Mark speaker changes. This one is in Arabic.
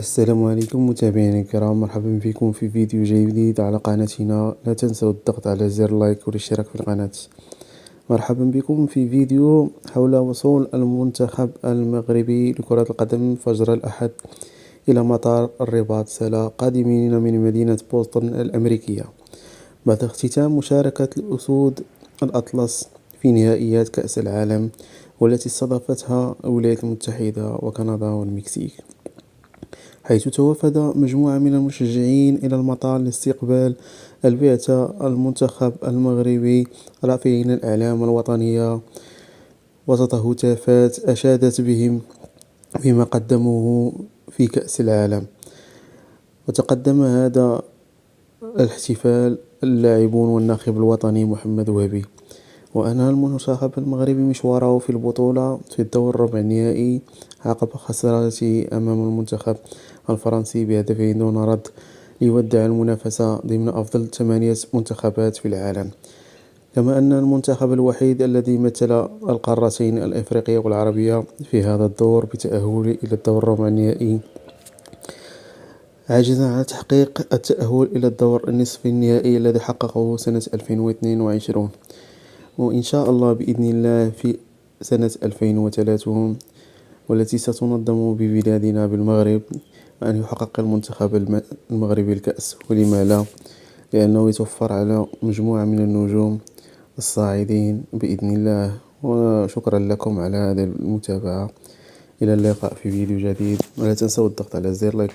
Speaker 1: السلام عليكم متابعينا الكرام، مرحبا بكم في فيديو جديد على قناتنا. لا تنسوا الضغط على زر لايك والاشتراك في القناة. مرحبا بكم في فيديو حول وصول المنتخب المغربي لكرة القدم فجر الأحد إلى مطار الرباط سلا قادمين من مدينة بوسطن الأمريكية بعد اختتام مشاركة الأسود الأطلس في نهائيات كأس العالم، والتي استضافتها الولايات المتحدة وكندا والمكسيك، حيث توافد مجموعة من المشجعين إلى المطار لاستقبال البعثة المنتخب المغربي رافعين الأعلام الوطنية وسط هتافات أشادت بما قدموه في كأس العالم. وتقدم هذا الاحتفال اللاعبون والناخب الوطني محمد وهبي، وأنهى المنتخب المغربي مشواره في البطولة في الدور الربع النهائي عقب خسارته أمام المنتخب الفرنسي بهدفين دون رد، ليودع المنافسة ضمن أفضل 8 منتخبات في العالم. كما أن المنتخب الوحيد الذي مثل القارتين الإفريقية والعربية في هذا الدور بتأهله إلى الدور الربع النهائي، عاجزا عن تحقيق التأهل إلى الدور النصف النهائي الذي حققه سنة 2022. وإن شاء الله بإذن الله في سنة 2030 والتي ستنظم ببلادنا بالمغرب، أن يحقق المنتخب المغربي الكأس. ولما لا؟ لأنه يتوفر على مجموعة من النجوم الصاعدين بإذن الله. وشكرا لكم على هذه المتابعة، إلى اللقاء في فيديو جديد، ولا تنسوا الضغط على زر لايك